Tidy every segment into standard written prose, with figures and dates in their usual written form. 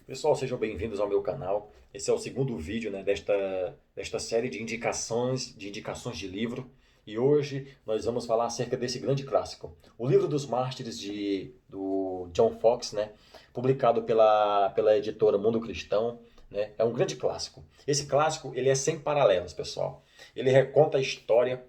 Pessoal, sejam bem-vindos ao meu canal. Esse é o segundo vídeo, né, desta série de indicações de livro. E hoje nós vamos falar acerca desse grande clássico, O Livro dos Mártires do John Foxe, né, publicado pela editora Mundo Cristão. Né, é um grande clássico. Esse clássico ele é sem paralelos, pessoal. Ele reconta a história,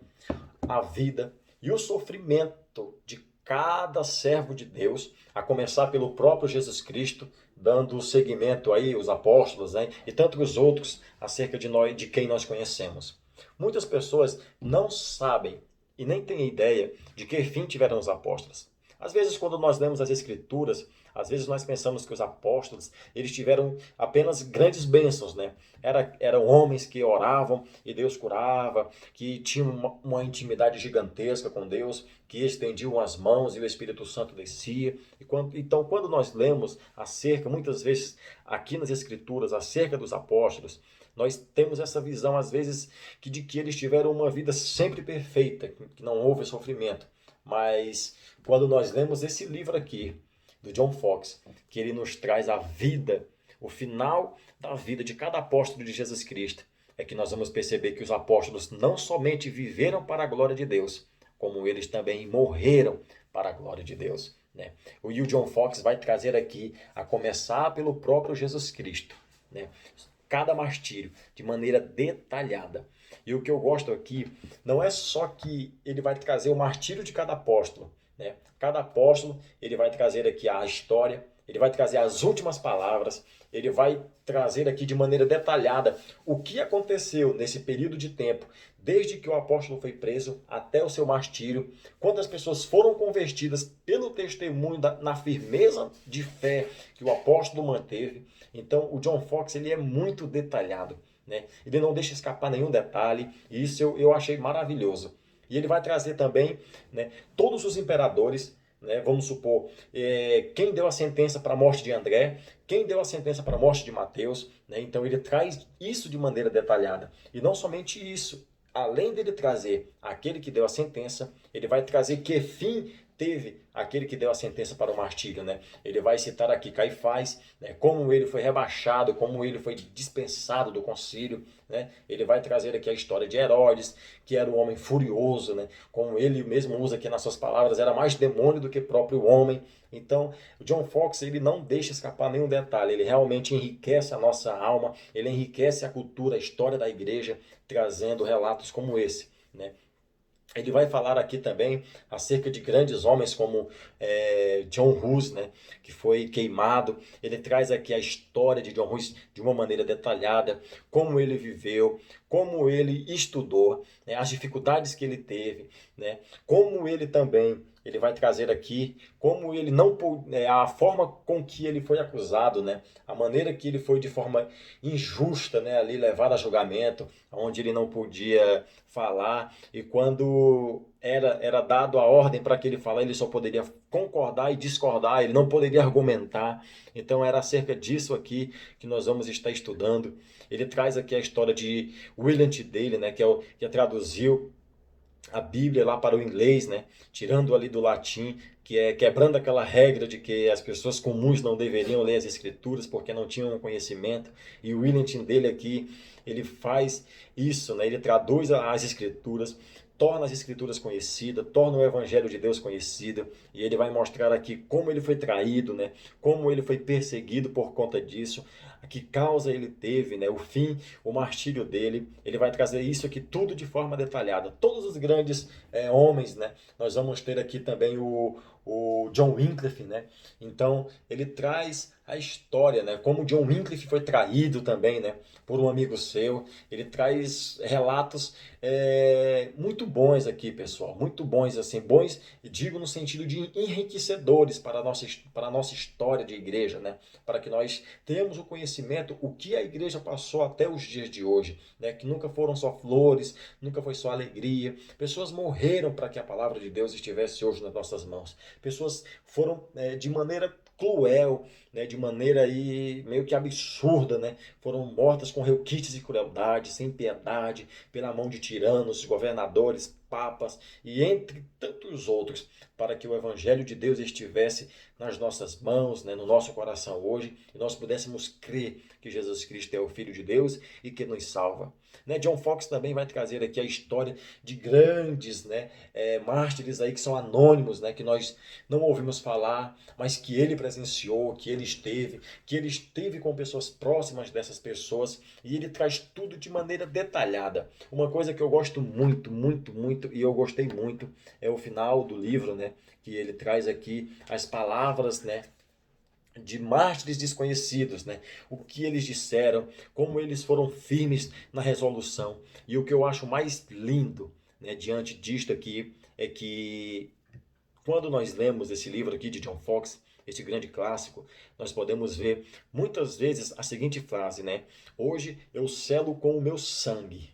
a vida e o sofrimento de cada servo de Deus, a começar pelo próprio Jesus Cristo, dando seguimento aí os apóstolos, né, e tantos outros acerca de nós, de quem nós conhecemos. Muitas pessoas não sabem e nem têm ideia de que fim tiveram os apóstolos. Às vezes, quando nós lemos as Escrituras, às vezes nós pensamos que os apóstolos eles tiveram apenas grandes bênçãos, né? Eram homens que oravam e Deus curava, que tinham uma intimidade gigantesca com Deus, que estendiam as mãos e o Espírito Santo descia. Então, quando nós lemos acerca, muitas vezes aqui nas Escrituras, acerca dos apóstolos, nós temos essa visão, às vezes, de que eles tiveram uma vida sempre perfeita, que não houve sofrimento. Mas quando nós lemos esse livro aqui, do John Foxe, que ele nos traz a vida, o final da vida de cada apóstolo de Jesus Cristo, é que nós vamos perceber que os apóstolos não somente viveram para a glória de Deus, como eles também morreram para a glória de Deus. Né? O John Foxe vai trazer aqui, a começar pelo próprio Jesus Cristo, né? Cada martírio de maneira detalhada. E o que eu gosto aqui não é só que ele vai trazer o martírio de cada apóstolo, né? Cada apóstolo ele vai trazer aqui a história, ele vai trazer as últimas palavras, ele vai trazer aqui de maneira detalhada o que aconteceu nesse período de tempo, desde que o apóstolo foi preso até o seu martírio, quantas pessoas foram convertidas pelo testemunho na firmeza de fé que o apóstolo manteve. Então, o John Foxe ele é muito detalhado, né? Ele não deixa escapar nenhum detalhe, e isso eu achei maravilhoso. E ele vai trazer também, né, todos os imperadores, né, vamos supor, quem deu a sentença para a morte de André, quem deu a sentença para a morte de Mateus. Né, então ele traz isso de maneira detalhada. E não somente isso, além dele trazer aquele que deu a sentença, ele vai trazer que fim teve aquele que deu a sentença para o martírio. Né? Ele vai citar aqui Caifás, né, como ele foi rebaixado, como ele foi dispensado do concílio. Né? Ele vai trazer aqui a história de Herodes, que era um homem furioso, né? Como ele mesmo usa aqui nas suas palavras, era mais demônio do que próprio homem. Então, o John Foxe ele não deixa escapar nenhum detalhe, ele realmente enriquece a nossa alma, ele enriquece a cultura, a história da igreja, trazendo relatos como esse. Né? Ele vai falar aqui também acerca de grandes homens como John Hus, né, que foi queimado. Ele traz aqui a história de John Hus de uma maneira detalhada, como ele viveu, como ele estudou, né, as dificuldades que ele teve, né, como ele também ele vai trazer aqui como ele não a forma com que ele foi acusado, né, a maneira que ele foi de forma injusta, né, ali levado a julgamento, onde ele não podia falar, e quando era dado a ordem para que ele falar, ele só poderia concordar e discordar, ele não poderia argumentar. Então era acerca disso aqui que nós vamos estar estudando. Ele traz aqui a história de William Tyndale, né, que traduziu a Bíblia lá para o inglês, né, tirando ali do latim, que é quebrando aquela regra de que as pessoas comuns não deveriam ler as escrituras porque não tinham conhecimento. E o William Tyndale aqui, ele faz isso, né? Ele traduz as escrituras, torna as escrituras conhecidas, torna o evangelho de Deus conhecido, e ele vai mostrar aqui como ele foi traído, né? Como ele foi perseguido por conta disso, que causa ele teve, né? O fim, o martírio dele. Ele vai trazer isso aqui tudo de forma detalhada. Todos os grandes homens, né? Nós vamos ter aqui também o John Wycliffe, né? Então ele traz a história, né? Como John Wycliffe foi traído também, né? Por um amigo seu. Ele traz relatos muito bons aqui, pessoal, muito bons, assim, bons, digo no sentido de enriquecedores para a nossa história de igreja, né? Para que nós tenhamos o conhecimento, o que a igreja passou até os dias de hoje, né? Que nunca foram só flores, nunca foi só alegria. Pessoas morreram para que a palavra de Deus estivesse hoje nas nossas mãos. Pessoas foram de maneira cruel, né, de maneira aí meio que absurda, né, foram mortas com requintes e crueldade, sem piedade, pela mão de tiranos, governadores, papas e entre tantos outros, para que o Evangelho de Deus estivesse nas nossas mãos, né, no nosso coração hoje, e nós pudéssemos crer que Jesus Cristo é o Filho de Deus e que nos salva. Né, John Foxe também vai trazer aqui a história de grandes, né, mártires aí que são anônimos, né, que nós não ouvimos falar, mas que ele presenciou, que ele esteve com pessoas próximas dessas pessoas, e ele traz tudo de maneira detalhada. Uma coisa que eu gosto muito, muito, muito, e eu gostei muito, é o final do livro, né, que ele traz aqui as palavras, né, de mártires desconhecidos, né? O que eles disseram, como eles foram firmes na resolução. E o que eu acho mais lindo, né, diante disto aqui, é que quando nós lemos esse livro aqui de John Foxe, este grande clássico, nós podemos ver muitas vezes a seguinte frase, né? Hoje eu selo com o meu sangue,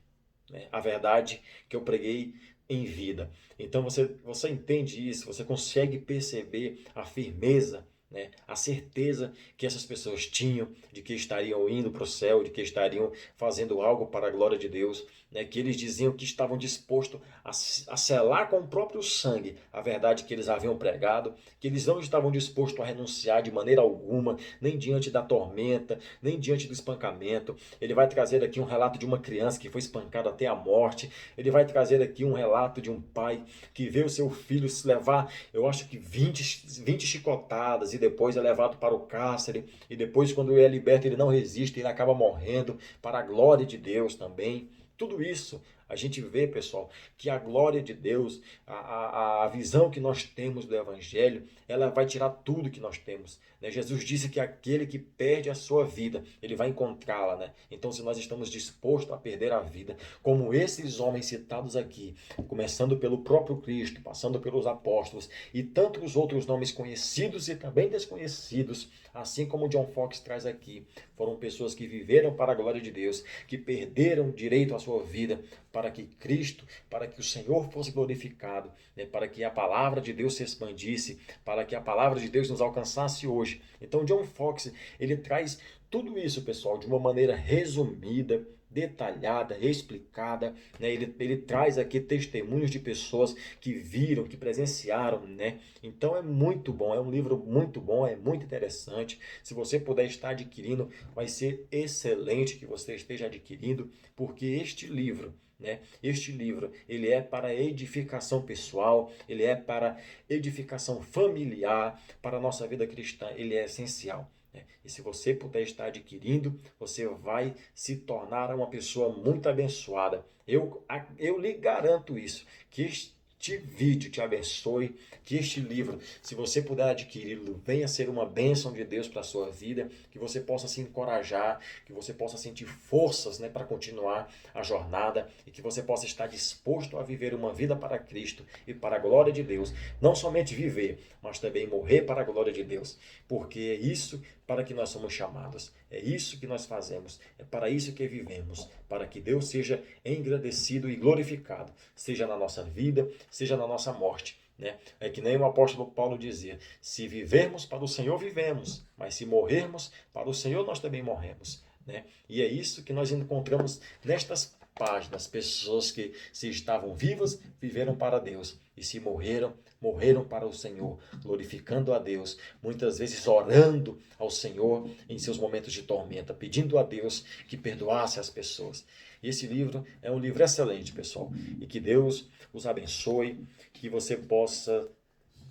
né, a verdade que eu preguei em vida. Então você entende isso, você consegue perceber a firmeza, né, a certeza que essas pessoas tinham de que estariam indo para o céu, de que estariam fazendo algo para a glória de Deus, né, que eles diziam que estavam dispostos a selar com o próprio sangue a verdade que eles haviam pregado, que eles não estavam dispostos a renunciar de maneira alguma, nem diante da tormenta, nem diante do espancamento. Ele vai trazer aqui um relato de uma criança que foi espancada até a morte. Ele vai trazer aqui um relato de um pai que vê o seu filho se levar, eu acho que 20 chicotadas, e depois é levado para o cárcere, e depois quando ele é liberto ele não resiste, ele acaba morrendo para a glória de Deus também. Tudo isso a gente vê, pessoal, que a glória de Deus, a visão que nós temos do Evangelho, ela vai tirar tudo que nós temos, né? Jesus disse que aquele que perde a sua vida, ele vai encontrá-la, né? Então, se nós estamos dispostos a perder a vida, como esses homens citados aqui, começando pelo próprio Cristo, passando pelos apóstolos e tantos outros nomes conhecidos e também desconhecidos, assim como John Foxe traz aqui, foram pessoas que viveram para a glória de Deus, que perderam direito à sua vida para que Cristo, para que o Senhor fosse glorificado, né, para que a palavra de Deus se expandisse, para que a palavra de Deus nos alcançasse hoje. Então, John Foxe, ele traz tudo isso, pessoal, de uma maneira resumida, detalhada, explicada, né? Ele traz aqui testemunhos de pessoas que viram, que presenciaram, né? Então é muito bom, é um livro muito bom, é muito interessante. Se você puder estar adquirindo, vai ser excelente que você esteja adquirindo, porque este livro, né? Este livro, ele é para edificação pessoal, ele é para edificação familiar, para a nossa vida cristã, ele é essencial, né? E se você puder estar adquirindo, você vai se tornar uma pessoa muito abençoada. Eu lhe garanto isso, que este vídeo te abençoe, que este livro, se você puder adquiri-lo, venha ser uma bênção de Deus para a sua vida, que você possa se encorajar, que você possa sentir forças, né, para continuar a jornada, e que você possa estar disposto a viver uma vida para Cristo e para a glória de Deus. Não somente viver, mas também morrer para a glória de Deus, porque é isso para que nós somos chamados, é isso que nós fazemos, é para isso que vivemos, para que Deus seja engrandecido e glorificado, seja na nossa vida, seja na nossa morte, né? É que nem o apóstolo Paulo dizia, se vivermos para o Senhor, vivemos, mas se morrermos para o Senhor, nós também morremos, né? E é isso que nós encontramos nestas páginas, pessoas que se estavam vivas, viveram para Deus, e se morreram, morreram para o Senhor, glorificando a Deus, muitas vezes orando ao Senhor em seus momentos de tormenta, pedindo a Deus que perdoasse as pessoas. Esse livro é um livro excelente, pessoal, e que Deus os abençoe, que você possa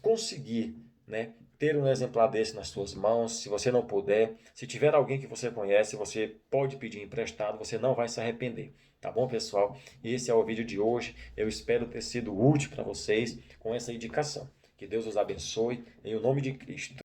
conseguir, né, ter um exemplar desse nas suas mãos. Se você não puder, se tiver alguém que você conhece, você pode pedir emprestado, você não vai se arrepender. Tá bom, pessoal? Esse é o vídeo de hoje. Eu espero ter sido útil para vocês com essa indicação. Que Deus os abençoe em o nome de Cristo.